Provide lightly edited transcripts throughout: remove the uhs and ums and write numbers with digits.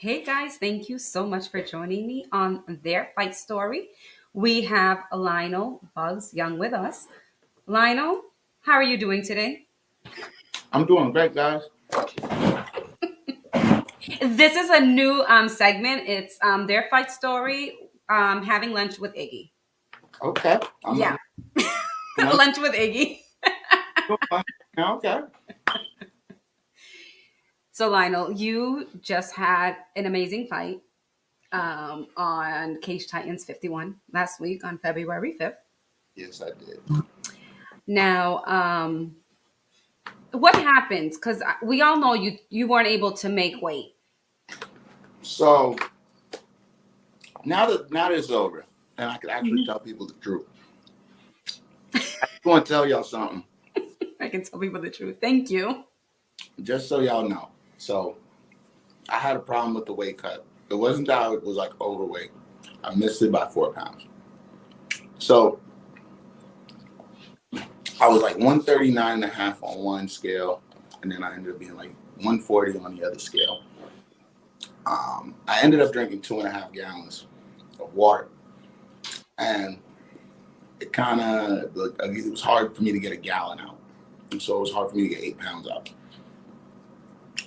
Hey guys, thank you so much for joining me on Their Fight Story. We have Lionel Boogz Young with us. Lionel, how are you doing today? I'm doing great, guys. This is a new segment. It's Their Fight Story, having lunch with Iggy. Okay, I'm Yeah, lunch. lunch with Iggy. Okay. So, Lionel, you just had an amazing fight on Cage Titans 51 last week on February 5th. Yes, I did. Now, what happens? Because we all know you weren't able to make weight. So now that it's over, and I can actually Mhm. tell people the truth. I want to tell y'all something, I can tell people the truth. Thank you. just so y'all know. So I had a problem with the weight cut. It wasn't that I was like overweight. I missed it by 4 pounds. So I was like 139 and a half on one scale, and then I ended up being like 140 on the other scale. I ended up drinking 2.5 gallons of water, and it kind of it was hard for me to get a gallon out, and so it was hard for me to get 8 pounds out,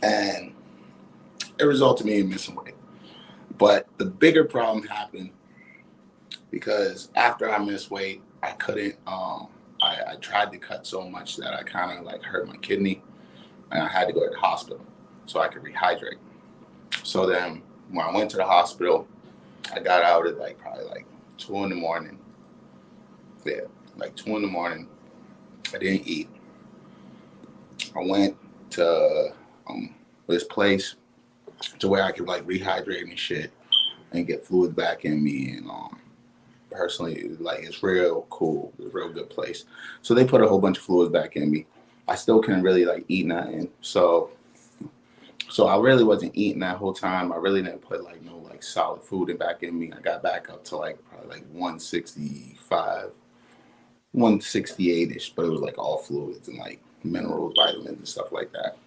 and it resulted in me in missing weight. But the bigger problem happened because after I missed weight, I couldn't. I tried to cut so much that I kind of like hurt my kidney, and I had to go to the hospital so I could rehydrate. So then when I went to the hospital, I got out at like probably like 2 in the morning. Yeah, like 2 in the morning. I didn't eat. I went to this place to where I could like rehydrate and shit and get fluids back in me. And personally, like it's real cool. It's a real good place. So they put a whole bunch of fluids back in me. I still couldn't really like eat nothing. So I really wasn't eating that whole time. I really didn't put like no like solid food back in me. I got back up to like probably like 165, 168 ish, but it was like all fluids and like minerals, vitamins, and stuff like that.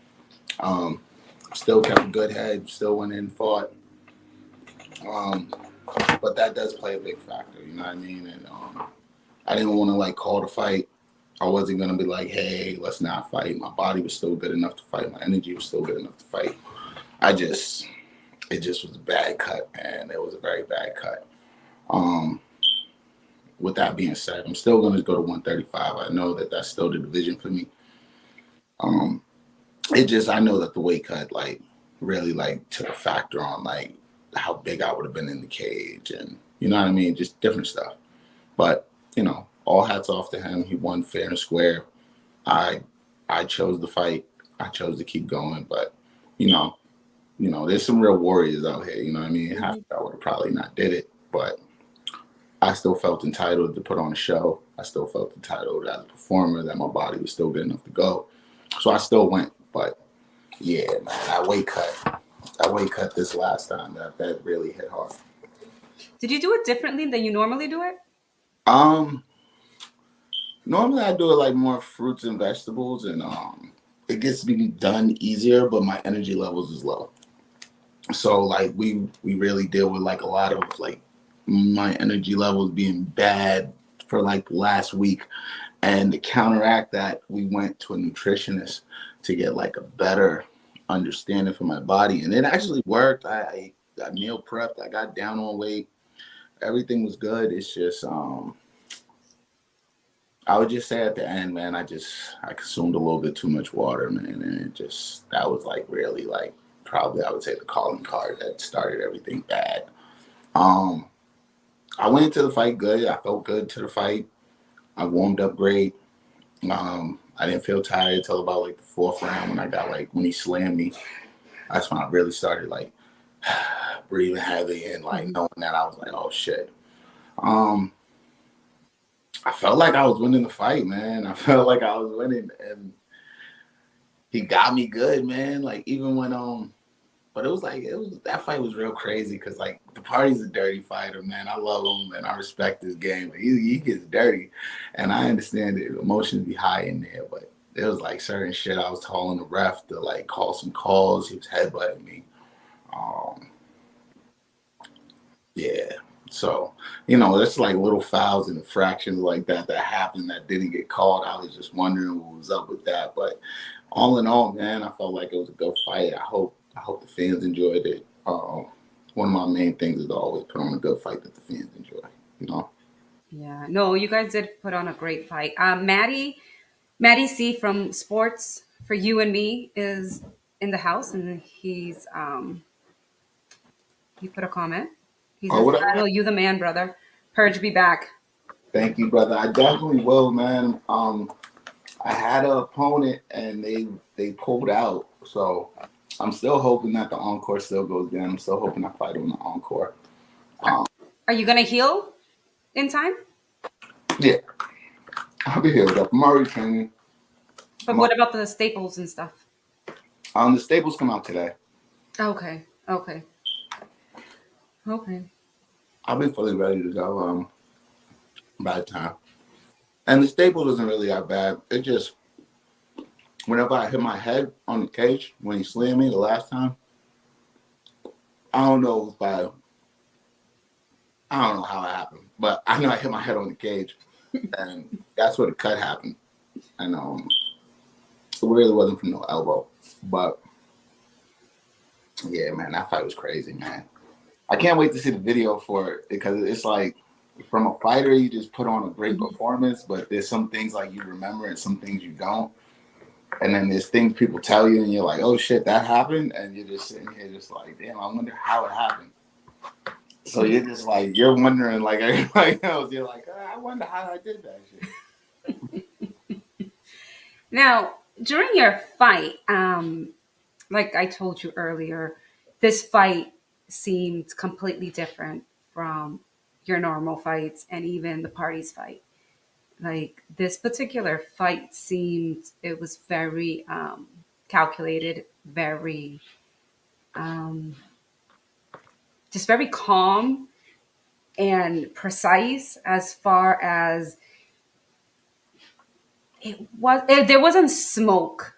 Um, Still kept a good head, still went in and fought. Um, but that does play a big factor, you know what I mean? And I didn't want to like call to fight. I wasn't gonna be like, hey, let's not fight. My body was still good enough to fight. My energy was still good enough to fight. I just, it just was a bad cut, and it was a very bad cut. Um, with that being said, I'm still gonna go to 135. I know that that's still the division for me. Um, it just I know that the weight cut like really like took a factor on like how big I would have been in the cage, and you know what I mean, just different stuff. But all hats off to him. He won fair and square. I I chose the fight. I chose to keep going, but you know, there's some real warriors out here. You know what I mean? Half Mhm. I would have probably not did it, but I still felt entitled to put on a show. I still felt entitled as a performer that my body was still good enough to go. So I still went, but yeah, man, that weight cut this last time that really hit hard. Did you do it differently than you normally do it? Um, Normally I do it like more fruits and vegetables, and it gets to be done easier, but my energy levels is low. So like we really deal with like a lot of like my energy levels being bad for like last week, and to counteract that, we went to a nutritionist to get like a better understanding for my body, and it actually worked. I meal prepped. I got down on weight. Everything was good. It's just I would just say at the end, man, I consumed a little bit too much water, man, and it just that was like really like probably I would say the calling card that started everything bad. Um, I went into the fight good. I felt good to the fight. I warmed up great. I didn't feel tired until about like the fourth round when I got like when he slammed me. That's when I really started like breathing heavy and like Mhm. knowing that I was like, oh shit. Um, I felt like I was winning the fight, man. I felt like I was winning, and he got me good, man. Like even when but it was like it was that fight was real crazy because like the party's a dirty fighter, man. I love him and I respect his game. But he gets dirty, and I understand that emotions be high in there, but there was like certain shit I was telling the ref to like call some calls. He was headbutting me. Yeah. So, you know, there's like little fouls and infractions like that that happened that didn't get called. I was just wondering what was up with that. But all in all, man, I felt like it was a good fight. I hope the fans enjoyed it. One of my main things is to always put on a good fight that the fans enjoy. You know. Yeah, no, you guys did put on a great fight. Maddie C from Sports for You and Me is in the house, and he put a comment. He Oh, says, whatever. "Lionel, you the man, brother. Purge be back." Thank you, brother. I definitely will, man. I had an opponent and they pulled out, so I'm still hoping that the encore still goes down. I'm still hoping I fight him in the encore. Are, Um, are you gonna heal in time? yeah, I'll be healed up. I'm already training. But I'm what about the staples and stuff? the staples come out today. Okay, okay, okay. I'll be fully ready to go by the time. And the staples isn't really that bad. It just whenever I hit my head on the cage when he slammed me the last time, I don't know if I don't know how it happened, but I know I hit my head on the cage, and that's where the cut happened. And it really wasn't from no elbow, but yeah, man, that fight was crazy, man. I can't wait to see the video for it because it's like from a fighter, you just put on a great Mhm. performance, but there's some things like you remember and some things you don't. And then there's things people tell you, and you're like, oh shit, that happened. And you're just sitting here, just like, damn, I wonder how it happened. So Yeah. you're just like, you're wondering, like everybody else, you're like, I wonder how I did that shit. Now, during your fight, like I told you earlier, this fight seemed completely different from your normal fights and even the party's fight. Like this particular fight seemed it was very calculated, very um, just very calm and precise as far as there wasn't smoke.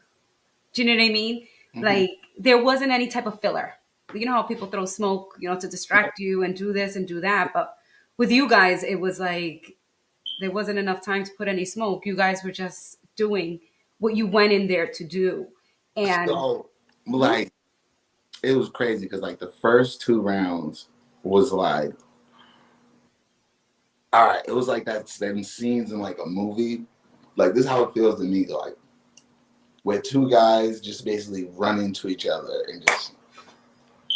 Do you know what I mean? Mm-hmm. Like there wasn't any type of filler. You know how people throw smoke, to distract you and do this and do that. But with you guys, it was like there wasn't enough time to put any smoke. You guys were just doing what you went in there to do. And So, like, it was crazy because, like, the first 2 rounds was like, all right, it was like that them scenes in like a movie. Like, this is how it feels to me, like, where two guys just basically run into each other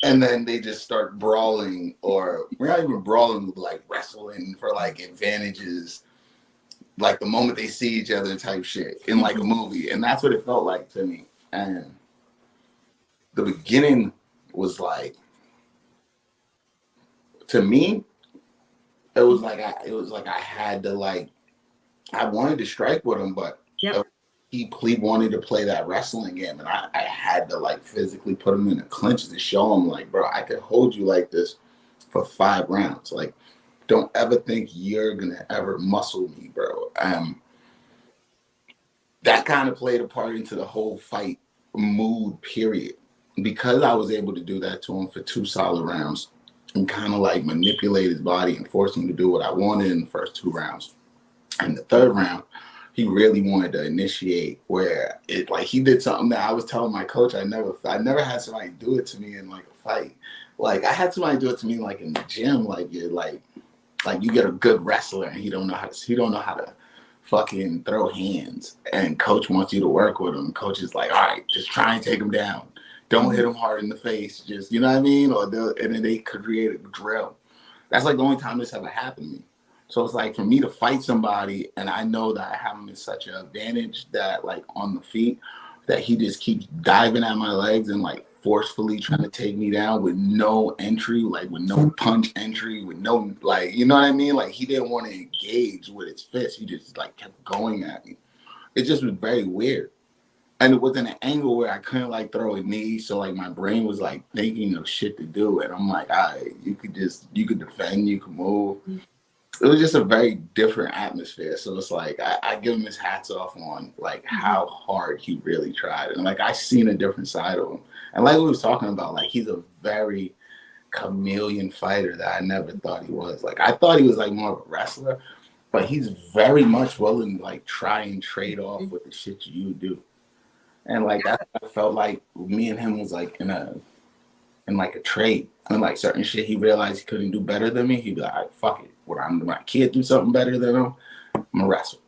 and then they just start brawling, or we're not even brawling, like wrestling for like advantages, like the moment they see each other type shit in like a movie. And that's what it felt like to me. And the beginning was like, to me, it was like I had to like, I wanted to strike with him, but yep. he wanted to play that wrestling game, and I had to like physically put him in a clinch to show him like, bro, I could hold you like this for 5 rounds. Like, don't ever think you're gonna ever muscle me, bro. That kind of played a part into the whole fight mood, period. Because I was able to do that to him for 2 solid rounds and kind of like manipulate his body and force him to do what I wanted in the first 2 rounds. And the third round, he really wanted to initiate where it like he did something that I was telling my coach I never had somebody do it to me in like a fight. Like I had somebody do it to me like in the gym, like you're like you get a good wrestler and he don't know how to fucking throw hands, and coach wants you to work with him. Coach is like, all right, just try and take him down. Don't hit him hard in the face. Just you know what I mean? And then they could create a drill. That's like the only time this ever happened to me. So it's like for me to fight somebody and I know that I have him in such an advantage that like on the feet that he just keeps diving at my legs and like forcefully trying to take me down with no entry, like with no punch entry, with no like you know what I mean? Like he didn't want to engage with his fist. He just like kept going at me. It just was very weird. And it was in an angle where I couldn't like throw a knee, so like my brain was like thinking of shit to do, and I'm like, all right, you could defend, you could move. It was just a very different atmosphere. So it's like I give him his hats off on like Mhm. how hard he really tried, and like I seen a different side of him. And like we was talking about, like he's a very chameleon fighter that I never thought he was. Like I thought he was like more of a wrestler, but he's very much willing to like try and trade off with the shit you do. And like that, I felt like me and him was like in like a trade. And like certain shit he realized he couldn't do better than me, he'd be like, all right, fuck it. When I can't do something better than him, I'm gonna wrestle.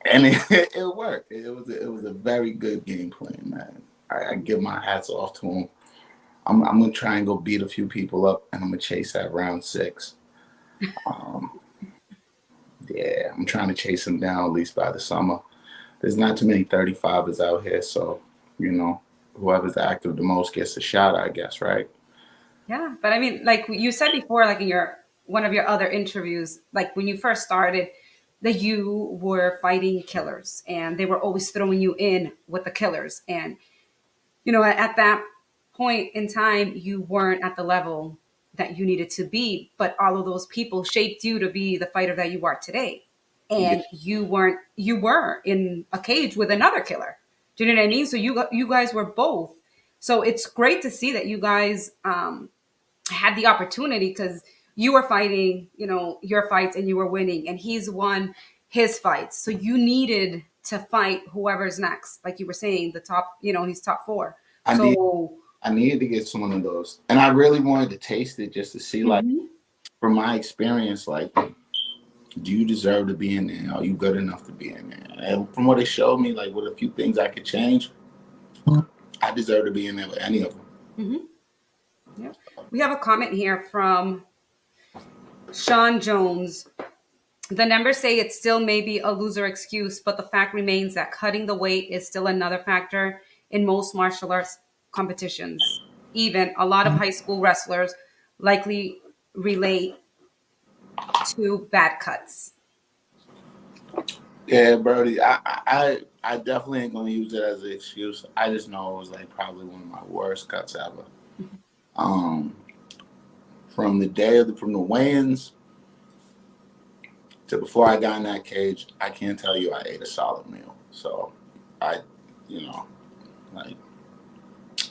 And it worked. It was a very good game plan, man. I give my hats off to him. I'm gonna try and go beat a few people up, and I'm gonna chase that round 6. Um, yeah, I'm trying to chase him down at least by the summer. There's not too many 35ers out here, so you know, whoever's active the most gets a shot, I guess, right? Yeah, but I mean, like you said before, like in your one of your other interviews, like when you first started, that you were fighting killers, and they were always throwing you in with the killers, and at that point in time, you weren't at the level that you needed to be, but all of those people shaped you to be the fighter that you are today. Yeah, And you were in a cage with another killer. Do you know what I mean? So you guys were both. So it's great to see that you guys had the opportunity because you were fighting, your fights and you were winning, and he's won his fights. So you needed to fight whoever's next, like you were saying, the top, he's top 4. I need So I needed to get some of those, and I really wanted to taste it just to see, like, mhm. from my experience, like, do you deserve to be in there? Are you good enough to be in there? And from what it showed me, like, with a few things I could change, I deserve to be in there with any of them. Hmm. Yeah. We have a comment here from Sean Jones. The numbers say it still may be a loser excuse, but the fact remains that cutting the weight is still another factor in most martial arts competitions. Even a lot of high school wrestlers likely relate to bad cuts. Yeah, Brody, I definitely ain't gonna use it as an excuse. I just know it was like probably one of my worst cuts ever. Um, from the day from the weigh-ins to before I got in that cage, I can't tell you I ate a solid meal. So I, you know, like,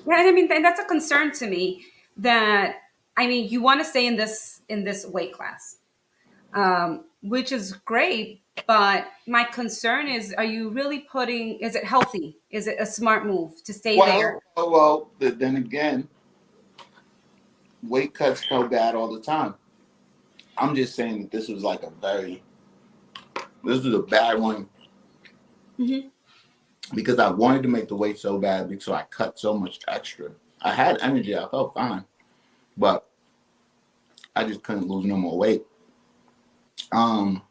Yeah, and I mean, and that's a concern to me. That I mean, you want to stay in this weight class, which is great. But my concern is, are you really putting? Is it healthy? Is it a smart move to stay there? then again, weight cuts felt bad all the time. I'm just saying that this was like this was a bad one Hmm. because I wanted to make the weight so bad because I cut so much extra. I had energy, I felt fine, but I just couldn't lose no more weight. Um,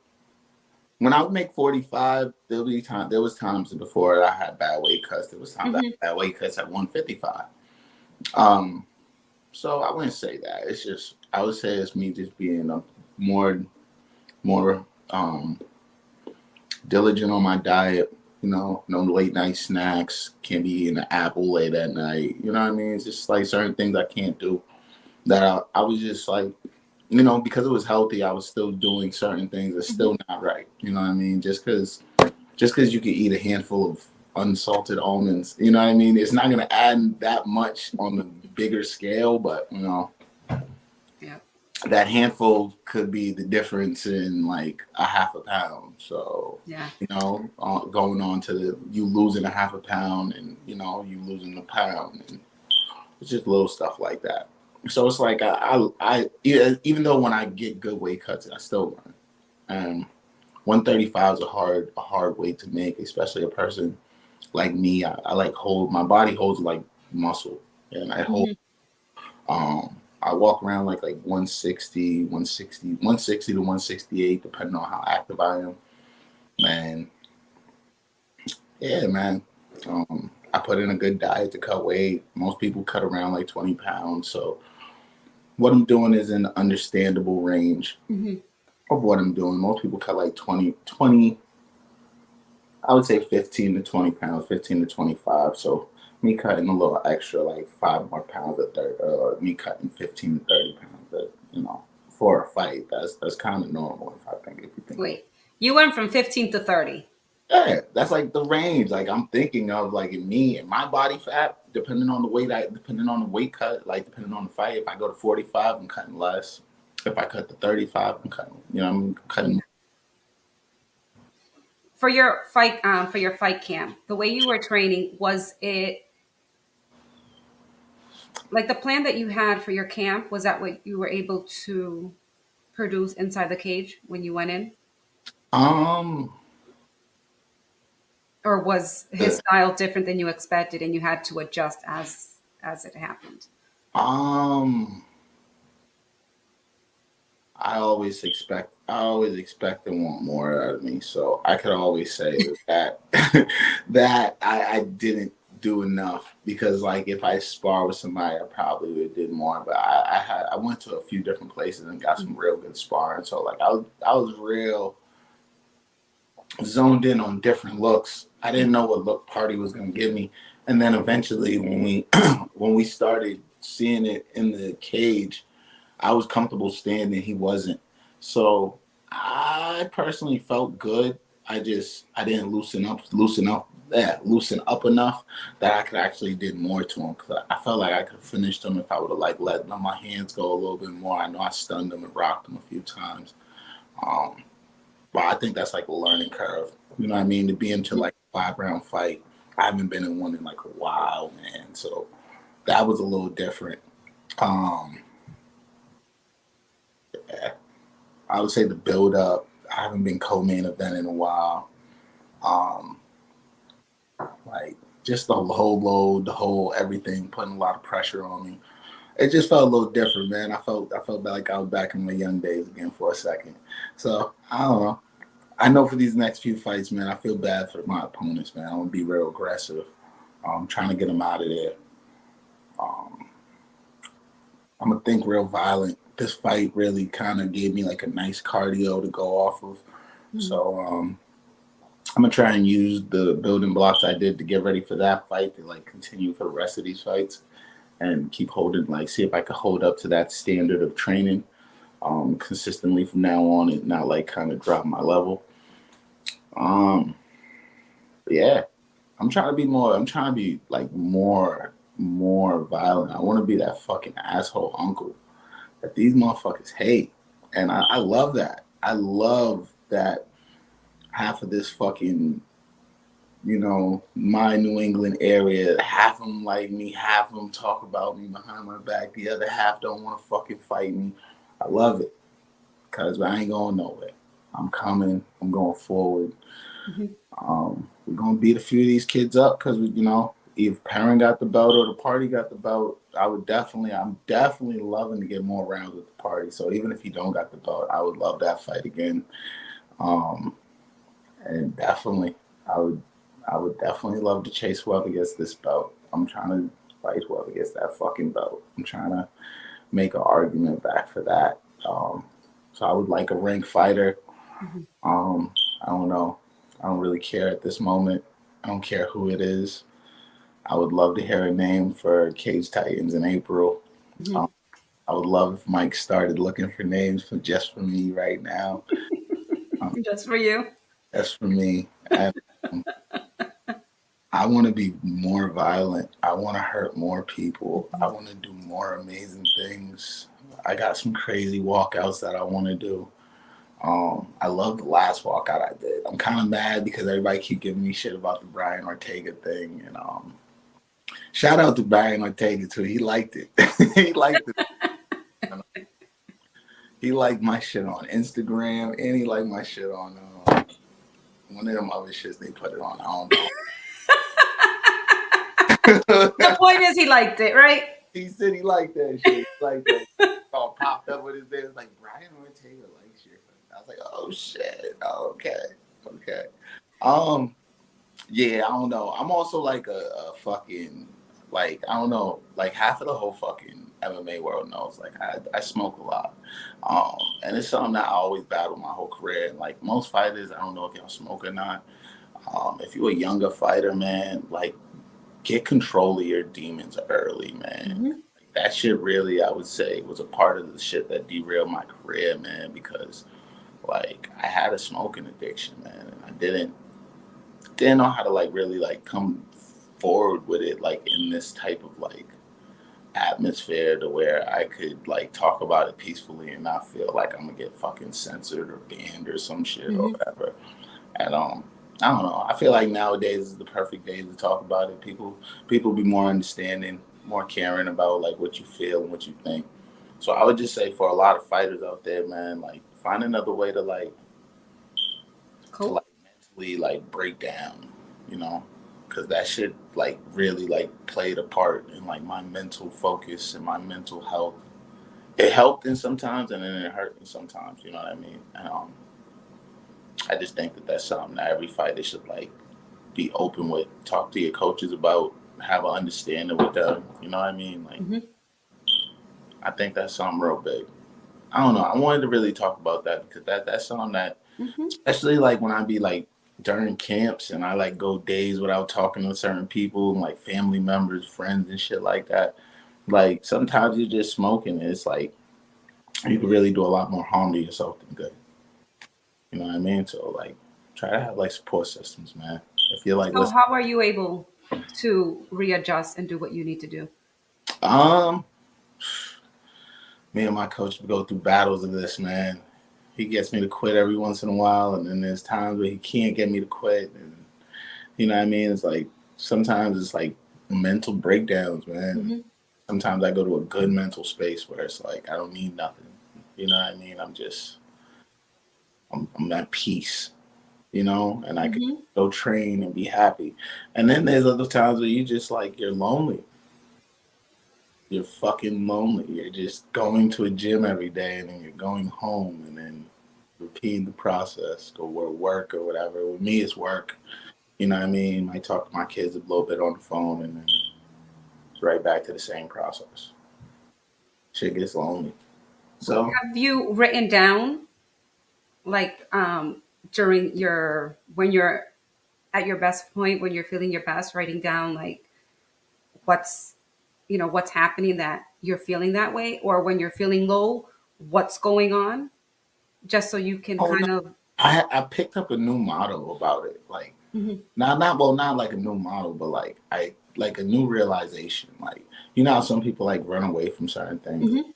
when I would make 45, there was times before I had bad weight cuts. There was times I Hmm. had bad weight cuts at 155. Um, so I wouldn't say that. It's just I would say it's me just being a more diligent on my diet. No late night snacks. Can't be eating an apple late at night. You know what I mean? It's just like certain things I can't do. That I was just like, because it was healthy, I was still doing certain things that's Hmm. still not right. You know what I mean? Just because you can eat a handful of unsalted almonds, you know what I mean? It's not gonna add that much on the bigger scale, but Yeah. that handful could be the difference in like a half a pound. So, Yeah. going on to you losing a half a pound and you losing a pound, and it's just little stuff like that. So it's like yeah, even though when I get good weight cuts, I still learn. And 135 is a hard weight to make, especially a person like me. I like hold my body holds like muscle, and Hmm. I walk around like 160, 160, 160 to 168, depending on how active I am. And yeah, man, I put in a good diet to cut weight. Most people cut around like 20 pounds. So what I'm doing is in the understandable range Hmm. of what I'm doing. Most people cut like 20. I would say 15 to 20 pounds, 15 to 25. So me cutting a little extra, like 5 more pounds at 30, me cutting 15 to 30 pounds, for a fight, that's kind of normal if you think. Wait, you went from 15 to 30. Yeah, that's like the range. Like I'm thinking of like in me and my body fat, depending on the weight cut, like depending on the fight. If I go to 45, I'm cutting less. If I cut to 35, I'm cutting. I'm Yeah. cutting. For your fight camp, the way you were training, was it like the plan that you had for your camp? Was that what you were able to produce inside the cage when you went in, Um, or was his the, style different than you expected, and you had to adjust as it happened? um, I always expect and want more out of me. So I could always say that I didn't do enough because like if I spar with somebody, I probably would have did more. But I went to a few different places and got some real good sparring. So like I was real zoned in on different looks. I didn't know what look party was gonna give me. And then eventually when we when we started seeing it in the cage, I was comfortable standing. He wasn't. So I personally felt good. I didn't loosen up enough that I could actually did more to him. Cause I felt like I could have finished him if I would have like let my hands go a little bit more. I know I stunned him and rocked him a few times. Um, but I think that's like a learning curve. You know what I mean? To be into like a 5 round fight. I haven't been in one in like a while, man. So that was a little different. Um, I would say the build up. I haven't been co-main event in a while. Um, like just the whole load, the whole everything, putting a lot of pressure on me. It just felt a little different, man. I felt like I was back in my young days again for a second. So I don't know. I know for these next few fights, man, I feel bad for my opponents, man. I'm gonna be real aggressive. I'm trying to get them out of there. Um, I'm gonna think real violent. This fight really kind of gave me like a nice cardio to go off of. Mhm. So I'm gonna try and use the building blocks I did to get ready for that fight to like continue for the rest of these fights and keep holding, like see if I could hold up to that standard of training consistently from now on and not like kind of drop my level. Um, yeah, I'm trying to be more. I'm trying to be like more violent. I want to be that fucking asshole uncle that these motherfuckers hate, and I love that. I love that half of this fucking my New England area, half of them like me, half of them talk about me behind my back. The other half don't want to fucking fight me. I love it because I ain't going nowhere. I'm coming. I'm going forward. Mhm. We're gonna beat a few of these kids up because if Perrin got the belt or the party got the belt, I'm definitely loving to get more rounds with the party. So even if he don't got the belt, I would love that fight again. Um, and definitely, I would, I would definitely love to chase whoever gets this belt. I'm trying to fight whoever gets that fucking belt. I'm trying to make an argument back for that. So I would like a rank fighter. Mhm. I don't know. I don't really care at this moment. I don't care who it is. I would love to hear a name for Cage Titans in April. Um, Mhm. I would love if Mike started looking for names for just for me right now. Um, Just for you. that's for me. And I want to be more violent. I want to hurt more people. I Mhm. want to do more amazing things. I got some crazy walkouts that I want to do. I love the last walkout I did. I'm kind of mad because everybody keep giving me shit about the Brian Ortega thing, and shout out to Brian Ortega too. He liked it. He liked it. He liked my shit on Instagram, and he liked my shit on one of them other shits they put it on. I don't The know. point is, he liked it, right? He said he liked that shit. He liked that. All popped up with his name. It's like Brian Ortega likes your. I was like, oh shit. Oh, okay, okay. Um, Yeah, I don't know. I'm also like a fucking like I don't know, like half of the whole fucking MMA world knows. Like I smoke a lot. And it's something that I always battle my whole career. And like most fighters, I don't know if y'all smoke or not. If you're a younger fighter, man, like get control of your demons early, man. Mhm. Like, that shit really, I would say, was a part of the shit that derailed my career, man, because like I had a smoking addiction, man, and I didn't didn't know how to like really like come forward with it like in this type of like atmosphere to where I could like talk about it peacefully and not feel like I'm gonna get fucking censored or banned or some shit or Hmm. whatever. And I don't know. I feel like nowadays is the perfect day to talk about it. People be more understanding, more caring about like what you feel and what you think. So I would just say for a lot of fighters out there, man, like find another way to like Cool. mentally like break down, you know, because that shit like really like played a part in like my mental focus and my mental health. It helped in sometimes and then it hurt in sometimes. You know what I mean? And I just think that that's something that every fighter should like be open with. Talk to your coaches about, have an understanding with them. You know what I mean? Like Hmm. I think that's something real big. I don't know. I wanted to really talk about that because that's something that, Hmm. especially like when I be like during camps and I like go days without talking to certain people and like family members, friends and shit like that. Like sometimes you're just smoking and it's like you can really do a lot more harm to yourself than good. You know what I mean? So like try to have like support systems, man. If you're like So listen, how are you able to readjust and do what you need to do? um me and my coach go through battles of this, man. He gets me to quit every once in a while and then there's times where he can't get me to quit and you know what I mean? It's like sometimes it's like mental breakdowns, man. Hmm. Sometimes I go to a good mental space where it's like I don't need nothing. You know what I mean? I'm at peace, you know, and I can Hmm. go train and be happy. And then there's other times where you just like you're lonely. You're fucking lonely. You're just going to a gym every day and then you're going home and then repeating the process, go work or whatever. With me it's work. You know what I mean? I talk to my kids a little bit on the phone and then it's right back to the same process. Shit gets lonely. So Have you written down like during your when you're at your best point, when you're feeling your best, writing down like what's what's happening that you're feeling that way, or when you're feeling low, what's going on, just so you can oh no, kind of. I picked up a new motto about it. Like Mhm. not like a new model, but like I like a new realization. Like you know how some people like run away from certain things. Mhm.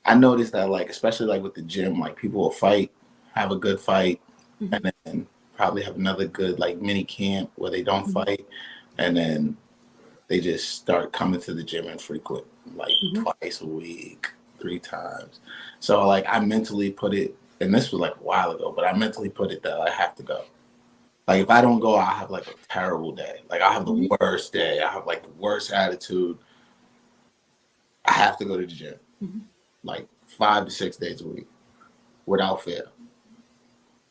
I noticed that like especially like with the gym, like people will fight, have a good fight, Mhm. and then probably have another good like mini camp where they don't Mhm. fight, and then they just start coming to the gym and frequent like Mhm. twice a week, 3 times. So like I mentally put it, and this was like a while ago, but I mentally put it that I have to go. Like if I don't go, I'll have like a terrible day. Like I'll have the Mhm. worst day. I have like the worst attitude. I have to go to the gym Mhm. like 5 to 6 days a week without fail.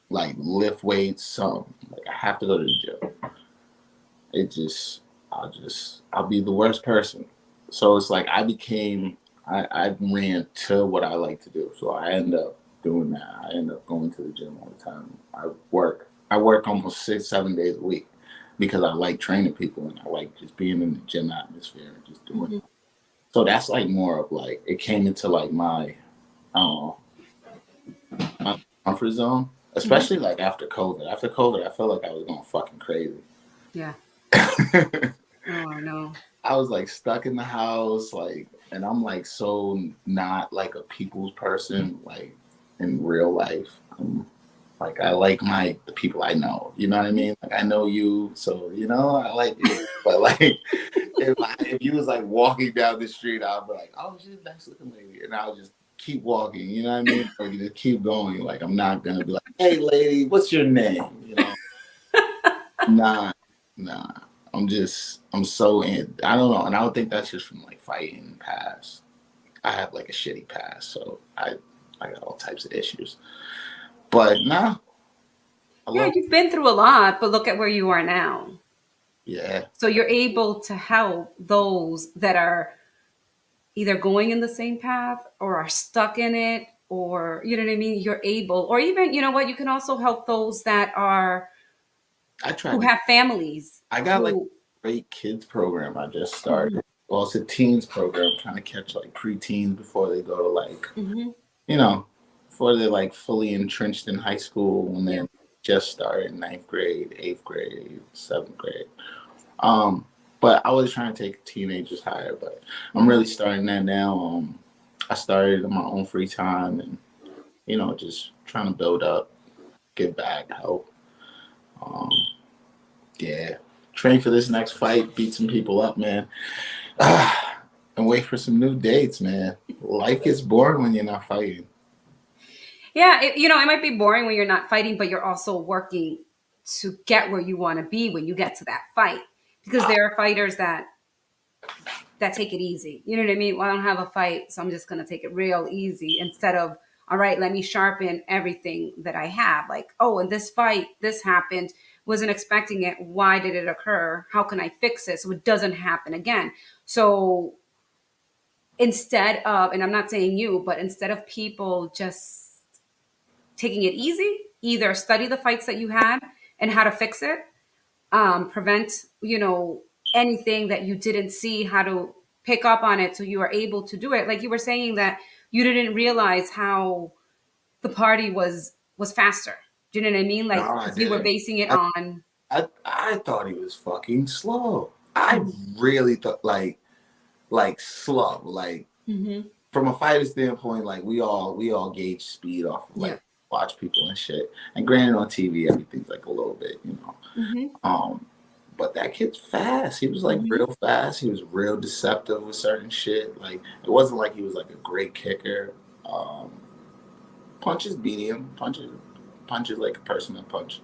Like lift weights, some. Like I have to go to the gym. It just I'll be the worst person. So it's like I ran to what I like to do. So I end up doing that. I end up going to the gym all the time. I work almost 6, 7 days a week because I like training people and I like just being in the gym atmosphere and just doing Mhm. it. So that's like more of like it came into like my I don't know, my comfort zone. Mhm. Especially like after COVID. After COVID I felt like I was going fucking crazy. Yeah. Oh, I know. I was like stuck in the house, like, and I'm like so not like a people's person, like in real life. Like I like the people I know. You know what I mean? Like I know you, so you know I like you. But like if you was like walking down the street, I'd be like, oh shit, nice looking lady, and I'll just keep walking. You know what I mean? Or you just keep going. Like I'm not gonna be like, hey lady, what's your name? You know? Nah, nah. I'm so in. I don't know, and I don't think that's just from like fighting past. I have like a shitty past, so I got all types of issues. But nah, I Yeah, love. you've been through a lot, but look at where you are now. Yeah, So you're able to help those that are either going in the same path or are stuck in it, or you know what I mean, you're able, or even you know what, you can also help those that are I tried who to. have families I got like who. a great kids program I just Mhm. started. Well, it's a teens program, trying to catch like preteens before they go to like Mhm. you know before they're like fully entrenched in high school, and Yeah. then just started ninth grade, eighth grade, seventh grade. But I was trying to take teenagers higher, but I'm really starting that now. I started in my own free time and, just trying to build up, give back, help. Um, yeah. Train for this next fight, beat some people up, man. And wait for some new dates, man. Life gets boring when you're not fighting. Yeah, it might be boring when you're not fighting, but you're also working to get where you want to be when you get to that fight. Because there are fighters that take it easy. You know what I mean? Well, I don't have a fight, so I'm just gonna take it real easy instead of, all right, let me sharpen everything that I have. Like, oh, in this fight, this happened. Wasn't expecting it. Why did it occur? How can I fix it so it doesn't happen again? So instead of, and I'm not saying you, but instead of people just taking it easy, either study the fights that you had and how to fix it, prevent, anything that you didn't see, how to pick up on it so you are able to do it. Like you were saying that you didn't realize how the party was faster. Do you know what I mean? No, Like I 'cause you were didn't. basing it I, on. I thought he was fucking slow. I really thought like slow. Like Mm-hmm. from a fighter standpoint, like we all gauge speed off of Yeah. like watch people and shit. And granted on TV everything's like a little bit. Mm-hmm. Um but that kid's fast. He was like Mm-hmm. real fast. He was real deceptive with certain shit. Like it wasn't like he was like a great kicker. Um Punches beat him. Punches like a person that punch.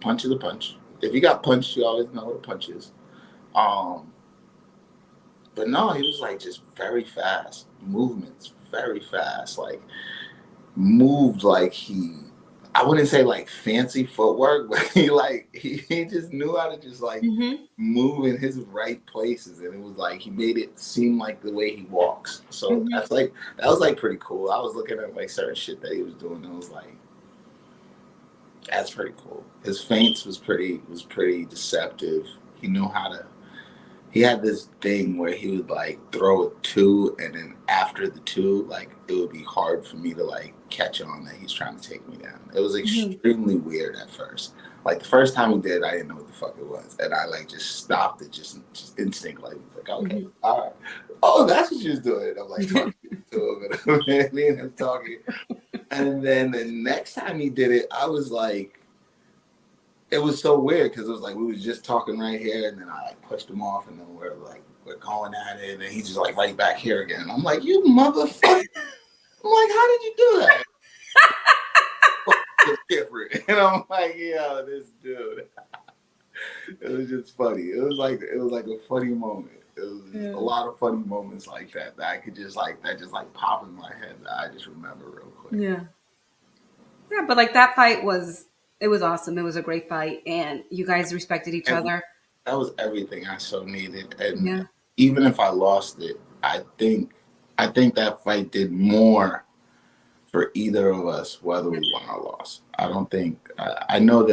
Punch is a punch. If you got punched, you always know what a punch is. Um, but no, he was like just very fast. Movements, very fast. Like moved like he. I wouldn't say like fancy footwork, but he just knew how to just like Mm-hmm. move in his right places, and it was like he made it seem like the way he walks. So Mm-hmm. that was like pretty cool. I was looking at like certain shit that he was doing, and it was like that's pretty cool. His feints was pretty deceptive. He knew how to. He had this thing where he would like throw a two, and then after the two, like it would be hard for me to like catch on that he's trying to take me down. It was Mm-hmm. extremely weird at first. Like the first time he did it, I didn't know what the fuck it was, and I like just stopped it, just instinct, like okay, Mm-hmm. all right, oh that's what you're doing. And I'm like talking to him, and me and him talking, and then the next time he did it, I was like. It was so weird because it was like we was just talking right here, and then I like pushed him off, and then we're going at it, and he's just like right back here again. And I'm like, you motherfucker! I'm like, how did you do that? It's different, and I'm like, yo, this dude. It was just funny. It was like a funny moment. It was just a Yeah. lot of funny moments like that I could just like pop in my head that I just remember real quick. Yeah. Yeah, but like that fight was awesome. It was a great fight, and you guys respected each And other. that was everything I so needed. And Yeah. even if I lost it, I think that fight did more for either of us, whether we won or lost. I don't think I know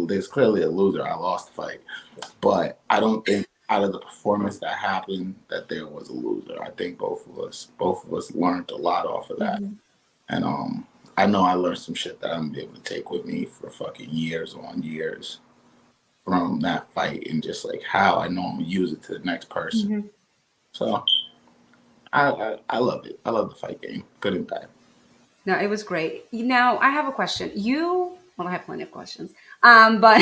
there's clearly a loser. I lost the fight, but I don't think out of the performance that happened that there was a loser. I think both of us learned a lot off of that, Mm-hmm. and I know I learned some shit that I'm gonna be able to take with me for fucking years on years from that fight, and just like how I know I'm gonna use it to the next person. Mm-hmm. So I love it. I love the fight game, good and bad. No, it was great. Now I have a question. Well, I have plenty of questions, but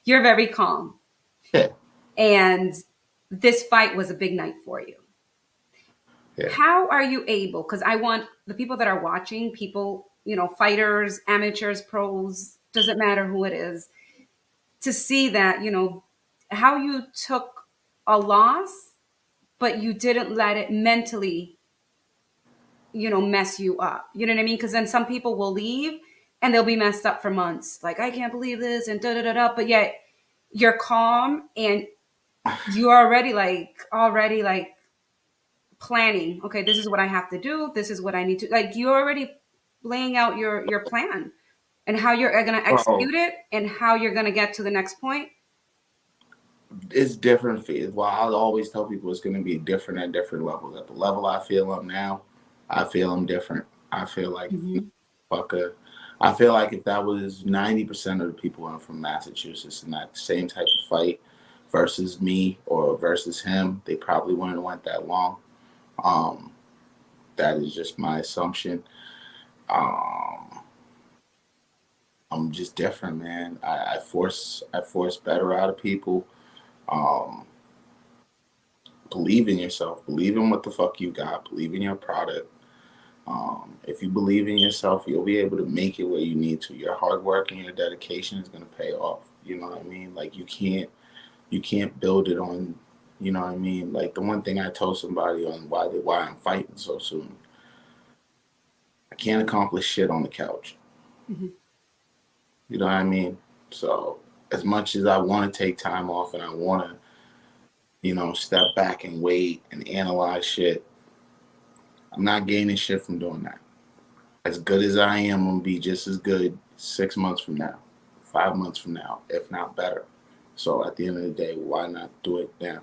you're very calm, Yeah, and this fight was a big night for you. yeah. How are you able? Because I want the people that are watching, people, fighters, amateurs, pros, doesn't matter who it is, to see that, how you took a loss, but you didn't let it mentally, mess you up. You know what I mean? Because then some people will leave and they'll be messed up for months. Like, I can't believe this and da da da da. But yet you're calm and you're already like planning. Okay, this is what I have to do. This is what I need to, like, you're already laying out your plan and how you're going to Bro, execute it and how you're going to get to the next point. it's different. Well, I always tell people it's gonna be different at different levels. At the level I feel I'm now, I feel I'm different. I feel like Mm-hmm. fucker. I feel like if that was 90% of the people are from Massachusetts and that same type of fight versus me or versus him, they probably wouldn't have went that long. Um, that is just my assumption. Um, I'm just different, man. I force better out of people. Um, believe in yourself. Believe in what the fuck you got. Believe in your product. If you believe in yourself, you'll be able to make it where you need to. Your hard work and your dedication is gonna pay off. You know what I mean? Like you can't build it on, you know what I mean? Like the one thing I told somebody on why I'm fighting so soon. I can't accomplish shit on the couch. Hmm. You know what I mean? So as much as I want to take time off and I want to, step back and wait and analyze shit, I'm not gaining shit from doing that. As good as I am, I'm gonna be just as good 6 months from now, 5 months from now, if not better. So at the end of the day, why not do it now?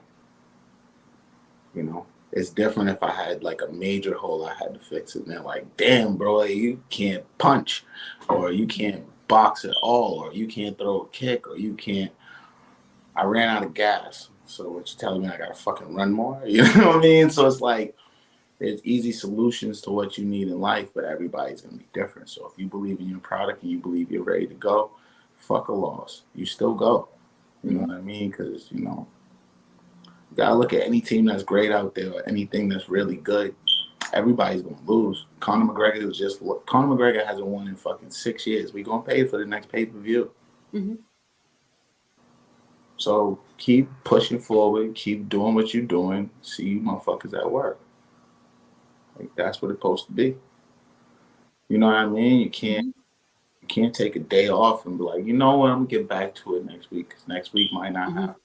It's different if I had like a major hole I had to fix it. And they're like, damn, bro, you can't punch, or you can't box at all, or you can't throw a kick, or you can't. I ran out of gas. So what you telling me I gotta fucking run more? You know what I mean? So it's like there's easy solutions to what you need in life, but everybody's gonna be different. So if you believe in your product and you believe you're ready to go, fuck a loss. You still go. You know Hmm. what I mean? Because you gotta look at any team that's great out there or anything that's really good. Everybody's gonna lose. Conor McGregor hasn't won in fucking 6 years. We gonna pay for the next pay per view. Hmm. So keep pushing forward. Keep doing what you're doing. See you motherfuckers at work. Like that's what it's supposed to be. You know what I mean? Hmm. You can't take a day off and be like, you know what, I'm gonna get back to it next week. Because next week might not Hmm. happen.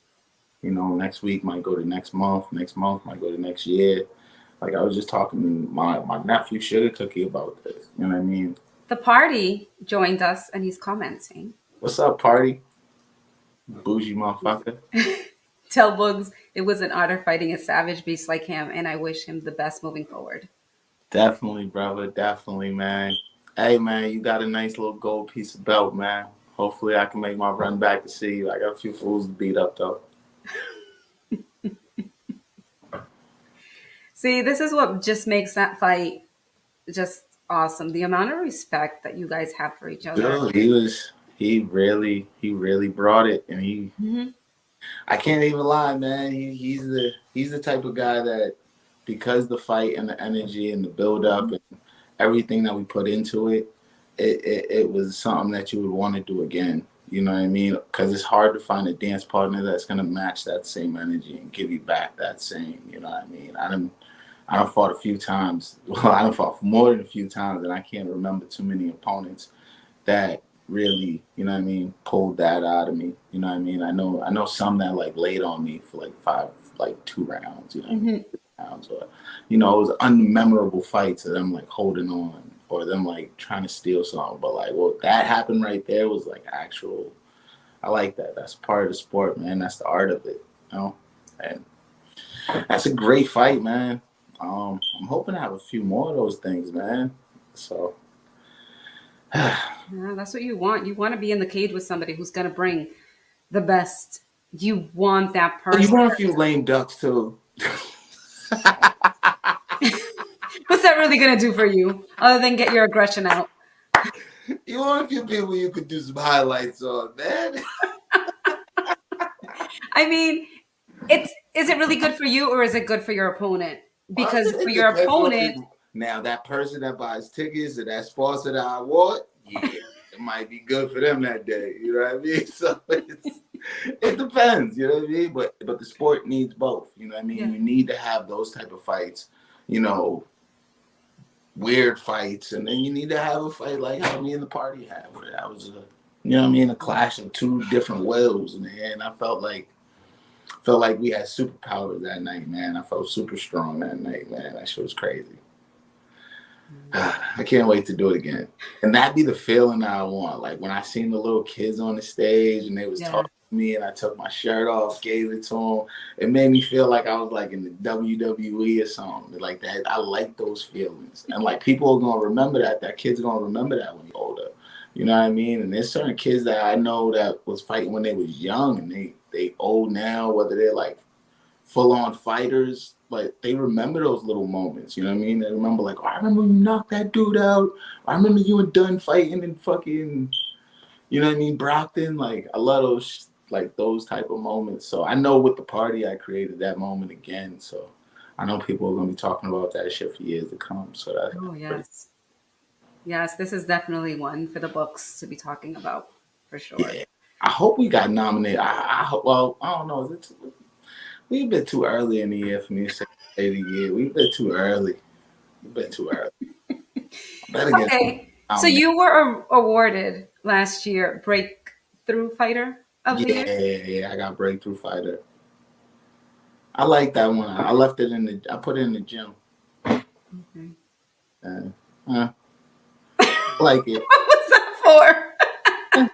Next week might go to next month. Next month might go to next year. Like I was just talking to my nephew Sugar Cookie about this. You know what I mean? The party joined us and he's commenting. What's up, party? Bougie motherfucker. Tell Boogz it was an honor fighting a savage beast like him, and I wish him the best moving forward. Definitely, brother. Definitely, man. Hey, man, you got a nice little gold piece of belt, man. Hopefully, I can make my run back to see you. I got a few fools to beat up, though. See, this is what just makes that fight just awesome. The amount of respect that you guys have for each other. Dude, he really brought it, and Hmm. I can't even lie, man. He's the type of guy that, because the fight and the energy and the build up and everything that we put into it, it was something that you would want to do again. You know what I mean? Because it's hard to find a dance partner that's gonna match that same energy and give you back that same. You know what I mean? I done fought a few times. Well, I done fought more than a few times, and I can't remember too many opponents that really, you know what I mean, pulled that out of me. You know what I mean? I know some that like laid on me for like 2 rounds, you know what I mean? Hmm. Rounds, or it was unmemorable fights of them like holding on or them like trying to steal something. But like what that happened right there was like actual. I like that. That's part of the sport, man. That's the art of it, you know? And that's a great fight, man. I'm hoping to have a few more of those things, man. So Yeah, that's what you want. You want to be in the cage with somebody who's going to bring the best. You want that you person. want a few lame ducks too. What's that really going to do for you other than get your aggression out? You want a few people you could do some highlights on, man. I mean, it's is it really good for you or is it good for your opponent? Well, Because for it your depends on opponent, now that person that buys tickets and that sponsor that I want, yeah, it might be good for them that day. You know what I mean? So it depends. You know what I mean? But the sport needs both. You know what I mean? yeah. You need to have those type of fights. You know, weird fights, and then you need to have a fight like how me and the party had, where that was a clash of two different wills, and I felt like we had superpowers that night, man. I felt super strong that night, man. That shit was crazy. I can't wait to do it again. And that'd be the feeling that I want. Like when I seen the little kids on the stage and they was Yeah. talking to me and I took my shirt off, gave it to them. It made me feel like I was like in the WWE or something. Like that. I like those feelings. And like people are gonna remember that. That kid's gonna remember that when you're older. You know what I mean? And there's certain kids that I know that was fighting when they was young, and they old now, whether they're like full on fighters, but they remember those little moments. You know what I mean? They remember like, oh, I remember you knocked that dude out. I remember you and Dunn fighting and fucking, you know what I mean, Brockton. Like I love those like those type of moments. So I know with the party I created that moment again. So I know people are gonna be talking about that shit for years to come. So that's Oh, pretty, yes. Yes, this is definitely one for the books to be talking about for sure. yeah. I hope we got nominated. I hope. Well, I don't know. We've been too early in the year for me to say play of the year. We've been too early. We've been too early. I better get Okay. So nominated. you were awarded last year Breakthrough Fighter of the Year. Yeah. I got breakthrough fighter. I like that one. I left it in the. I put it in the gym. Okay. Uh, I like it. What was that for?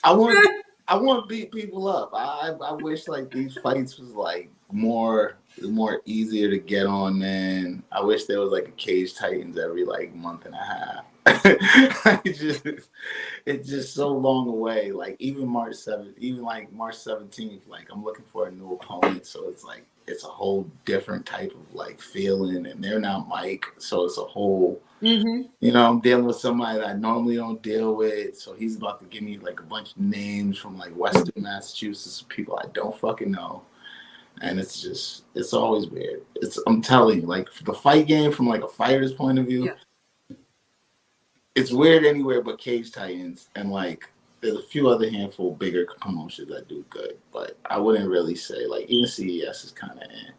I want. I want to beat people up. I wish like these fights was like more easier to get on. Man, I wish there was like a Cage Titans every like month and a half. It's just so long away. Like even March 7th, even like March 17th, like I'm looking for a new opponent. So it's like it's a whole different type of like feeling, and they're not Mike, so it's a whole. Mm-hmm. You know, I'm dealing with somebody that I normally don't deal with. So he's about to give me like a bunch of names from like Western Massachusetts, people I don't fucking know. And it's always weird. I'm telling you, like the fight game from like a fighter's point of view, Yeah. it's weird anywhere but Cage Titans. And like there's a few other handful bigger promotions that do good. But I wouldn't really say like even CES is kind of in.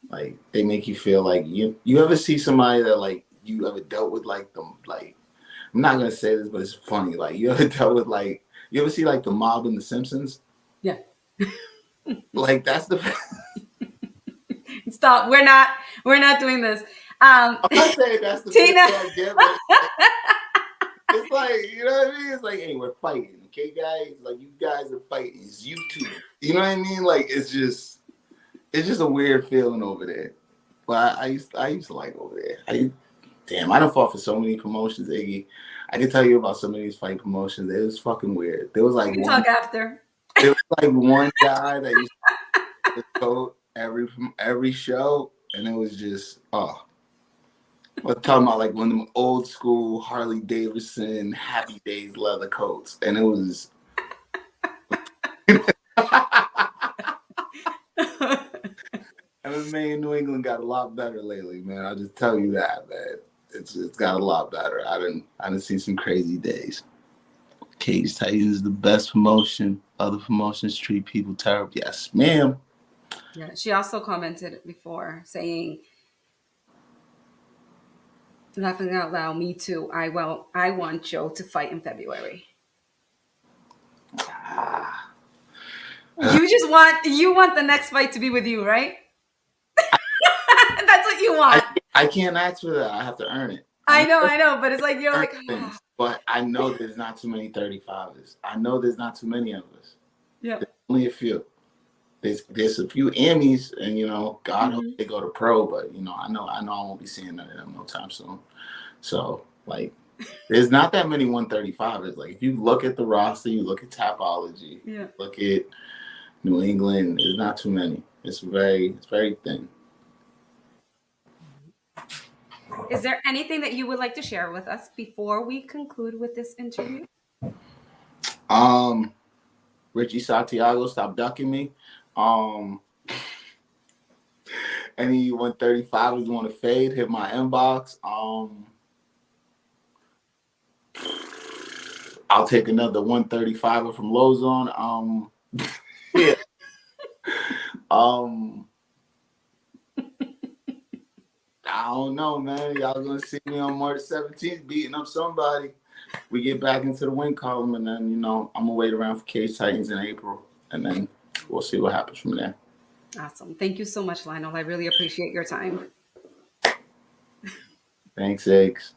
Like they make you feel like you ever see somebody that like you ever dealt with like them like I'm not gonna say this but it's funny like you ever dealt with like you ever see like the mob in The Simpsons, Yeah. like that's the Stop. We're not doing this. I'm not saying that's the Tina. best I get, but it's like you know what I mean, it's like hey we're fighting, okay guys, like you guys are fighting, it's you two, you know what I mean, like it's just a weird feeling over there. But I used to like over there. I done fought for so many promotions, Iggy. I can tell you about some of these fight promotions. It was fucking weird. There was We like can talk after. one guy that used to coat every show, and it was just we're talking about like one of them old school Harley Davidson Happy Days leather coats, and it was. MMA in New England got a lot better lately, man. I'll just tell you that, man. It's got a lot better. I didn't see some crazy days. Cage Titans is the best promotion. Other promotions treat people terrible. Yes, ma'am. Yeah. She also commented before saying, laughing out loud, me too. I want Joe to fight in February. Ah. You want the next fight to be with you, right? That's what you want. I can't ask for that. I have to earn it. I know, but it's like you're like things. But I know there's not too many 35ers. I know there's not too many of us. yeah. There's only a few. There's a few Emmys, and you know, God hope they go to pro, but you know I won't be seeing none of them no time soon. So like, there's not that many 135ers. Like if you look at the roster, you look at Tapology, look at New England, there's not too many. It's very thin. Is there anything that you would like to share with us before we conclude with this interview? Richie Santiago, stop ducking me. Any 135ers want to fade, hit my inbox. I'll take another 135er from Lozon. Yeah. I don't know, man. Y'all gonna see me on March 17th beating up somebody. We get back into the win column, and then, you know, I'm gonna wait around for Cage Titans in April, and then we'll see what happens from there. Awesome. Thank you so much, Lionel. I really appreciate your time. Thanks, Eggs.